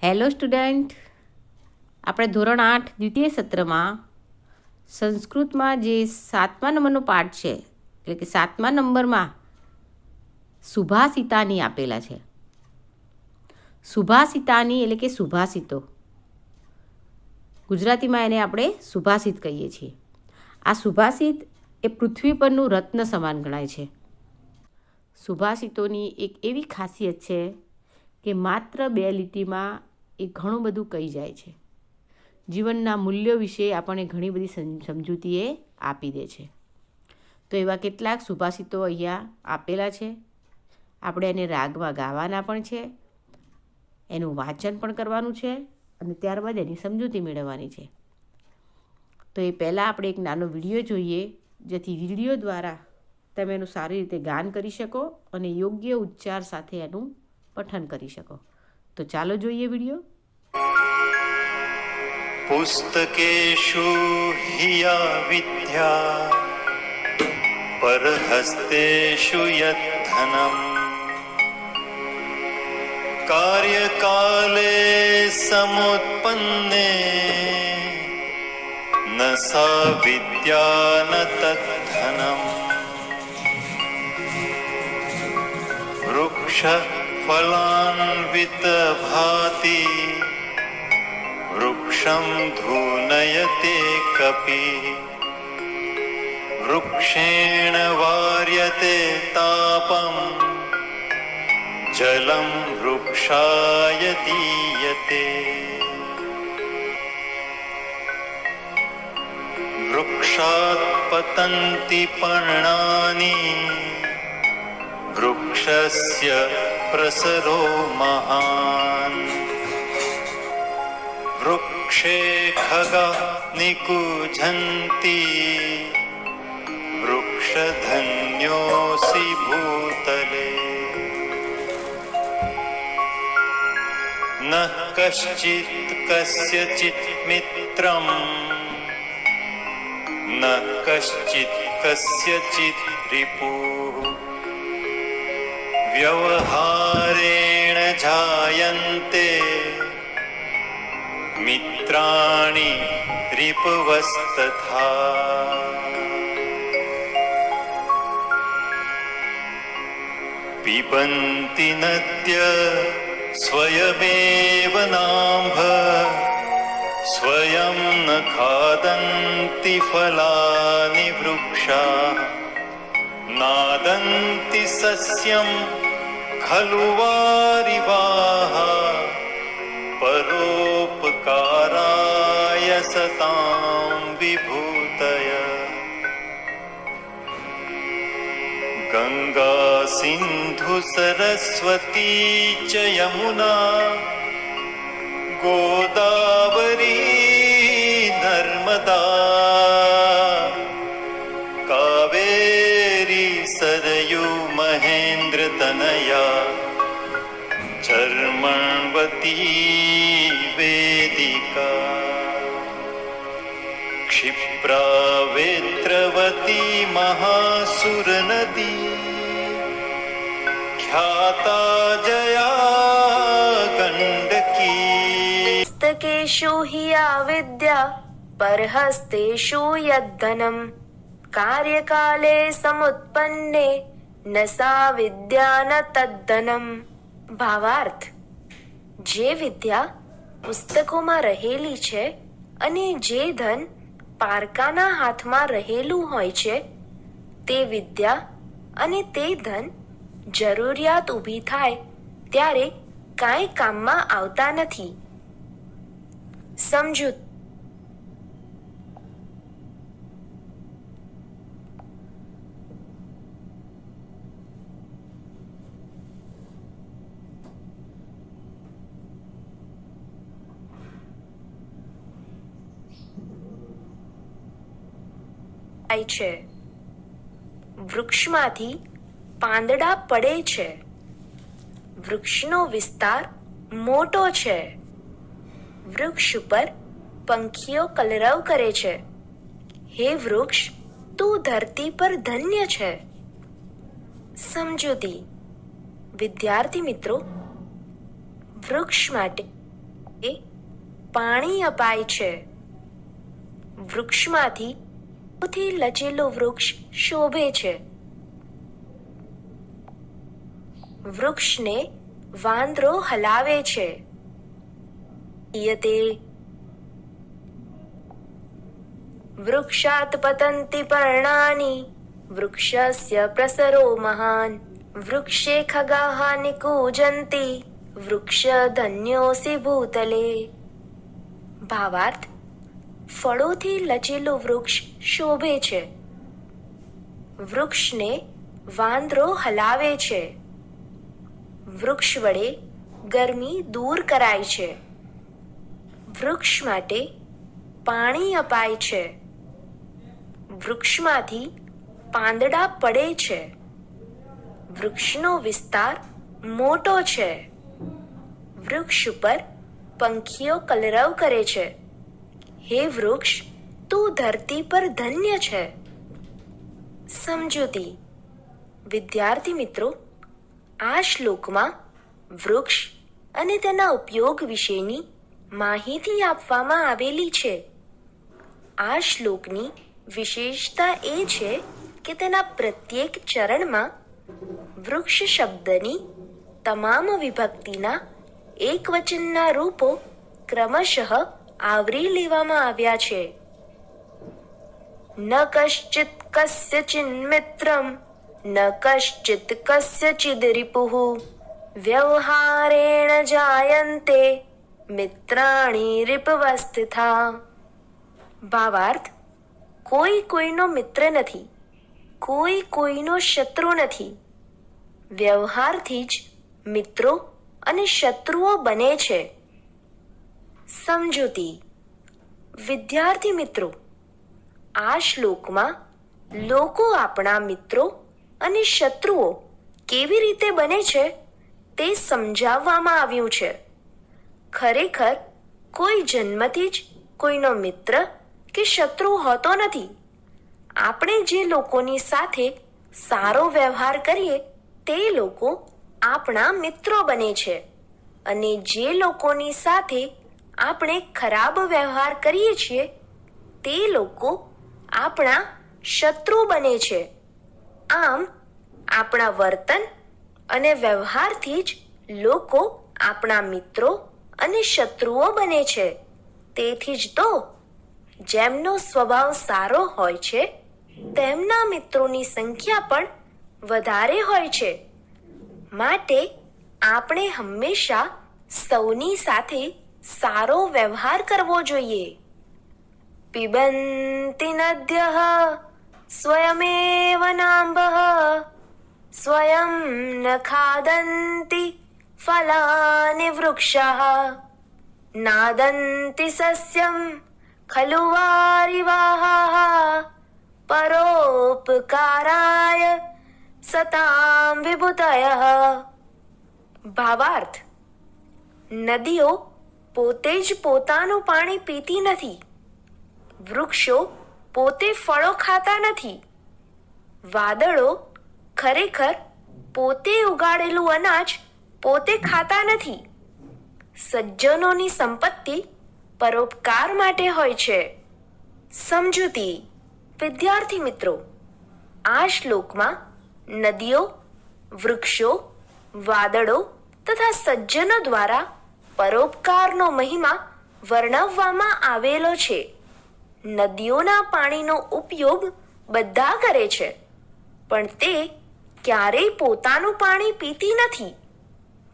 Hello student, આપણે ધોરણ 8 દ્વિતીય સત્રમાં સંસ્કૃતમાં જે 7મા નંબરનો પાઠ છે, એટલે કે 7મા નંબરમાં સુભાષિતાની આપેલા છે. સુભાષિતાની એટલે કે સુભાષિતો, ગુજરાતીમાં એને આપણે સુભાષિત કહીએ છીએ. આ સુભાષિત એ પૃથ્વી પરનું રત્ન સમાન ગણાય છે. સુભાષિતોની એક એવી ખાસિયત છે કે માત્ર 2 લીટીમાં એ ઘણું બધું કહી જાય છે. જીવનના મૂલ્યો વિશે આપણને ઘણી બધી સમજૂતી એ આપી દે છે. તો એવા કેટલાક સુભાષિતો અહીંયા આપેલા છે. આપણે એને રાગમાં ગાવાના પણ છે, એનું વાંચન પણ કરવાનું છે અને ત્યારબાદ એની સમજૂતી મેળવવાની છે. તો એ પહેલાં આપણે એક નાનો વિડીયો જોઈએ, જેથી વિડીયો દ્વારા તમે એનું સારી રીતે ગાન કરી શકો અને યોગ્ય ઉચ્ચાર સાથે એનું પઠન કરી શકો. તો ચાલો જોઈએ વિડીયો. પુસ્તકેષુ હિયા વિદ્યા પરહસ્તેષુ યદ્ધનમ કાર્યકાલે સમુત્પન્ને ન સા વિદ્યા ન તદ્ધનમ વૃક્ષ ફલાન્વિત ભાતિ વૃક્ષં ધૂનયતે કપિ વૃક્ષેણ વાર્યતે તાપમ જલમ વૃક્ષાય દીયતે વૃક્ષાત પતન્તિ પર્ણાની વૃક્ષસ્ય પ્રસરો મહાન વૃક્ષે ખગા નિકુંજન્તિ વૃક્ષધન્યોસી ભૂતલે ન કશ્ચિત કસ્યચિત મિત્રમ ન કશ્ચિત કસ્યચિત રિપુઃ વ્યવહારેણ જાયન્તે મિત્રાણિ રિપવસ્તથા પિબન્તિ નદ્ય સ્વયમેવ નાંભ સ્વયં ન ખાદન્તિ ફલાનિ વૃક્ષા નાદન્તિ સસ્યં ખલુ વારિવાહ પરોપકારાય સતાં વિભૂતય ગંગા સિંધુ સરસ્વતી ચ યમુના ગોદાવરી નર્મદા કાવેરી સરયુ મહેન્દ્ર તનયા ચર્મણવતી વેદિકા ક્ષિપ્રા વેત્રવતી મહાસુર નદી ખ્યાતા જયા ગંડકી પુસ્તકેષુ હિયા વિદ્યા પરહસ્તેષુ યદ્ધનમ કાર્યકાલે સમુત્પન્ને ન સા વિદ્યા ન તદ્ધનમ. ભાવાર્થ: જે વિદ્યા પુસ્તકોમાં રહેલી છે અને જે ધન પારકાના હાથમાં રહેલું હોય છે, તે વિદ્યા અને તે ધન જરૂરિયાત ઊભી થાય ત્યારે કાંઈ કામમાં આવતા નથી. સમજૂત: છે. વૃક્ષમાંથી પાંદડા પડે છે. વૃક્ષનો વિસ્તાર મોટો છે. વૃક્ષ ઉપર પંખીઓ કલરવ કરે છે. હે વૃક્ષ, તું ધરતી પર ધન્ય છે. સમજૂતી: વિદ્યાર્થી મિત્રો, વૃક્ષ માટે એ પાણી અપાય છે. વૃક્ષમાંથી સૌથી લચેલું વૃક્ષ શોભે છે. વૃક્ષને વાંદરો હલાવે છે. યતે વૃક્ષાત પતંતિ પર્ણાની વૃક્ષસ્ય પ્રસરો મહાન વૃક્ષે ખગાઃ નિકૂજન્તિ વૃક્ષ ધન્યોસી ભૂતલે. ભાવાર્થ: ફળોથી લચેલું વૃક્ષ શોભે છે. વૃક્ષને વાંદરો હલાવે છે. વૃક્ષ વડે ગરમી દૂર કરાય છે. વૃક્ષ માટે પાણી અપાય છે. વૃક્ષમાંથી પાંદડા પડે છે. વૃક્ષનો વિસ્તાર મોટો છે. વૃક્ષ ઉપર પંખીઓ કલરવ કરે છે. હે વૃક્ષ, તું ધરતી પર ધન્ય છે. સમજૂતી. વિદ્યાર્થી મિત્રો, આ શ્લોકમાં વૃક્ષ અને તેના ઉપયોગ વિશેની માહિતી આપવામાં આવેલી છે. આ શ્લોકની વિશેષતા એ છે કે તેના પ્રત્યેક ચરણમાં વૃક્ષ શબ્દની તમામ વિભક્તિના એકવચનના રૂપો ક્રમશઃ આવરી લેવામાં આવ્યા છે. ન કશ્ચિત કસ્યચિન મિત્રમ ન કશ્ચિત કસ્યચિદ રિપુઃ વ્યવહારેણ જાયન્તે મિત્રાણી રિપવસ્થિતા. ભાવાર્થ: કોઈ કોઈનો મિત્ર નથી, કોઈ કોઈનો શત્રુ નથી. વ્યવહારથી જ મિત્રો અને શત્રુઓ બને છે. સમજૂતી. વિદ્યાર્થી મિત્રો, આ શ્લોકમાં લોકો આપણા મિત્રો અને શત્રુઓ કેવી રીતે બને છે તે સમજાવવામાં આવ્યું છે. ખરેખર કોઈ જન્મથી જ કોઈનો મિત્ર કે શત્રુ હોતો નથી. આપણે જે લોકોની સાથે સારો વ્યવહાર કરીએ તે લોકો આપણા મિત્રો બને છે, અને જે લોકોની સાથે આપણે ખરાબ વ્યવહાર કરીએ છીએ તે લોકો આપણા શત્રુ બને છે. આમ આપણા વર્તન અને વ્યવહારથી જ લોકો આપણા મિત્રો અને શત્રુઓ બને છે. તેથી જ તો જેમનો સ્વભાવ સારો હોય છે તેમના મિત્રોની સંખ્યા પણ વધારે હોય છે. માટે આપણે હંમેશા સૌની સાથે સારો વ્યવહાર કરવો જોઈએ. પિબન્તિ નદ્યઃ સ્વયમેવ નામ્ભઃ સ્વયં ન ખાદન્તિ ફલાનિ વૃક્ષાઃ નાદન્તિ સસ્યં ખલુ વારિવાહાઃ પરોપકારાય સતામ વિભૂતયઃ. ભાવાર્થ: નદીઓ પોતે જ પોતાનું પાણી પીતી નથી. વૃક્ષો પોતે ફળો ખાતા નથી. વાદળો ખરેખર પોતે ઉગાડેલું અનાજ પોતે ખાતા નથી. સજ્જનોની સંપત્તિ પરોપકાર માટે હોય છે. સમજૂતી. વિદ્યાર્થી મિત્રો, આ શ્લોકમાં નદીઓ, વૃક્ષો, વાદળો તથા સજ્જનો દ્વારા પરોપકારનો મહિમા વર્ણવવામાં આવેલો છે. નદીઓના પાણીનો ઉપયોગ બધા કરે છે, પણ તે ક્યારેય પોતાનું પાણી પીતી નથી.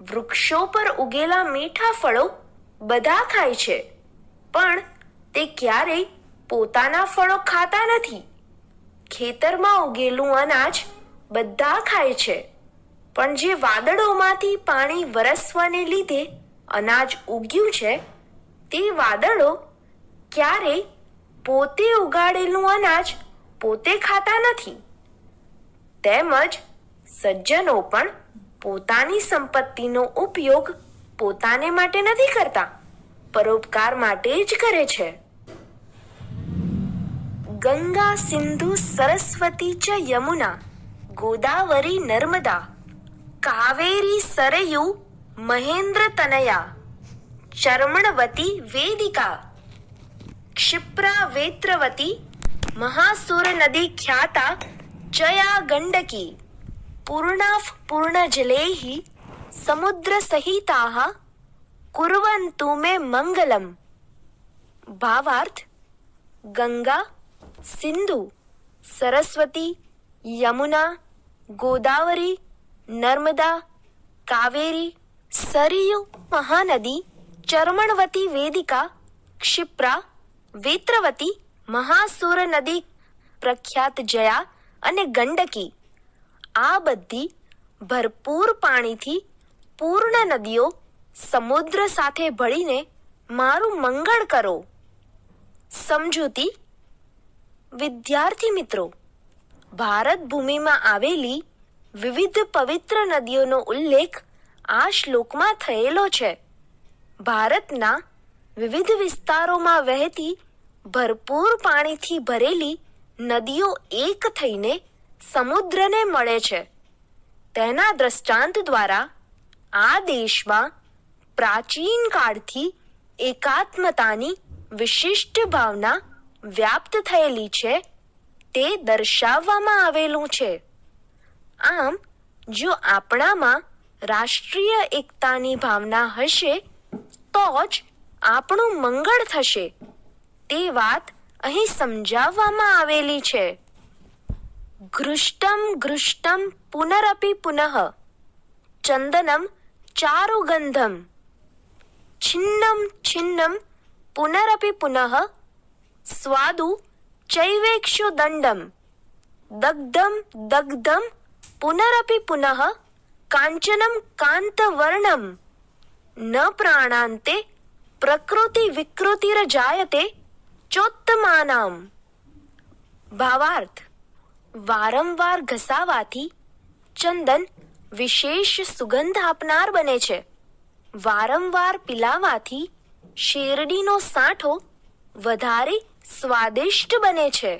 વૃક્ષો પર ઉગેલા મીઠા ફળો બધા ખાય છે, પણ તે ક્યારેય પોતાના ફળો ખાતા નથી. ખેતરમાં ઉગેલું અનાજ બધા ખાય છે, પણ જે વાદળોમાંથી પાણી વરસવાને લીધે અનાજ ઉગ્યું છે તે વાદળો ક્યારેય પોતે ઉગાડેલું અનાજ પોતે ખાતા નથી. તેમજ સજ્જનો પણ પોતાની સંપત્તિનો ઉપયોગ પોતાને માટે નથી કરતા, પરોપકાર માટે જ કરે છે. ગંગા સિંધુ સરસ્વતી ચ યમુના ગોદાવરી નર્મદા કાવેરી સરયુ મહેન્દ્ર તનયા ચર્મણવતી વેદિકા, ક્ષિપ્રા વેત્રવતી મહાસુર નદી ખ્યાતા જયા ગંડકી, પૂર્ણાફ પૂર્ણજલૈઃ સમુદ્ર સહિતાઃ કુર્વન્તુ મે મંગલમ. ભાવાર્થ: ગંગા, સિંધુ, સરસ્વતી, યમુના, ગોદાવરી, નર્મદા, કાવેરી, સરયુ, મહાનદી, ચર્મણવતી વેદિકા, ક્ષિપ્રા, વેત્રવતી, મહાસુર નદી પ્રખ્યાત જયા અને ગંડકી, આ બધી ભરપૂર પાણીથી પૂર્ણ નદીઓ સમુદ્ર સાથે ભળીને મારું મંગળ કરો. સમજૂતી. વિદ્યાર્થી મિત્રો, ભારત ભૂમિમાં આવેલી વિવિધ પવિત્ર નદીઓનો ઉલ્લેખ આ શ્લોકમાં થયેલો છે. ભારતના વિવિધ વિસ્તારોમાં વહેતી ભરપૂર પાણીથી ભરેલી નદીઓ એક થઈને સમુદ્રને મળે છે. તેના દ્રષ્ટાંત દ્વારા આ દેશમાં પ્રાચીન કાળથી એકાત્મતાની વિશિષ્ટ ભાવના વ્યાપ્ત થયેલી છે તે દર્શાવવામાં આવેલું છે. આમ જો આપણામાં રાષ્ટ્રીય એકતાની ભાવના હશે તો જ આપણું મંગળ થશે તે વાત અહીં સમજાવવામાં આવેલી છે. ઘૃષ્ટમ ઘૃષ્ટમ પુનરપી પુનઃ ચંદનમ ચારુગંધમ છિન્નમ છિન્નમ પુનરપી પુનઃ સ્વાદુ ચૈવેક્ષુ દંડમ દગ્ધમ દગ્ધમ પુનરપી પુનઃ કાંચનમ કાંતવર્ણમ ન પ્રાણાંતે પ્રકૃતિ વિકૃતિરજાયતે ચોત્તમાનામ. ભાવાર્થ: વારંવાર ઘસાવાથી ચંદન વિશેષ સુગંધ આપનાર બને છે. વારંવાર પીલાવાથી શેરડીનો સાંઠો વધારે સ્વાદિષ્ટ બને છે.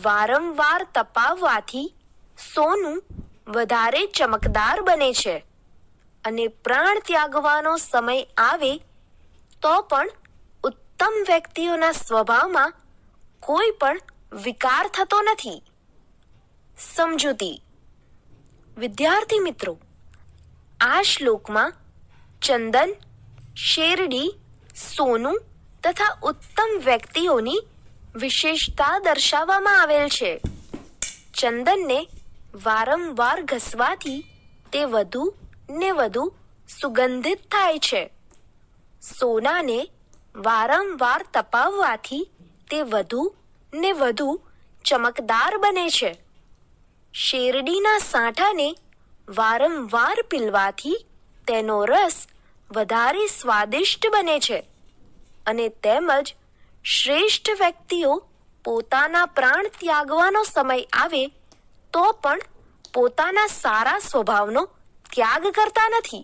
વારંવાર તપાવવાથી સોનું વધારે ચમકદાર બને છે. અને પ્રાણ ત્યાગવાનો સમય આવે તો પણ ઉત્તમ વ્યક્તિઓના સ્વભાવમાં કોઈ પણ વિકાર થતો નથી. સમજૂતી. વિદ્યાર્થી મિત્રો, આ શ્લોકમાં ચંદન, શેરડી, સોનું તથા ઉત્તમ વ્યક્તિઓની વિશેષતા દર્શાવવામાં આવેલ છે. ચંદનને વારંવાર ઘસવાથી તે વધુ ને વધુ સુગંધિત થાય છે. સોનાને વારંવાર તપાવવાથી તે વધુ ને વધુ ચમકદાર બને છે. શેરડીના સાંઠાને વારંવાર પીલવાથી તેનો રસ વધારે સ્વાદિષ્ટ બને છે. અને તેમજ શ્રેષ્ઠ વ્યક્તિઓ પોતાના પ્રાણ ત્યાગવાનો સમય આવે તો પણ પોતાના સારા સ્વભાવનો ત્યાગ કરતા નથી.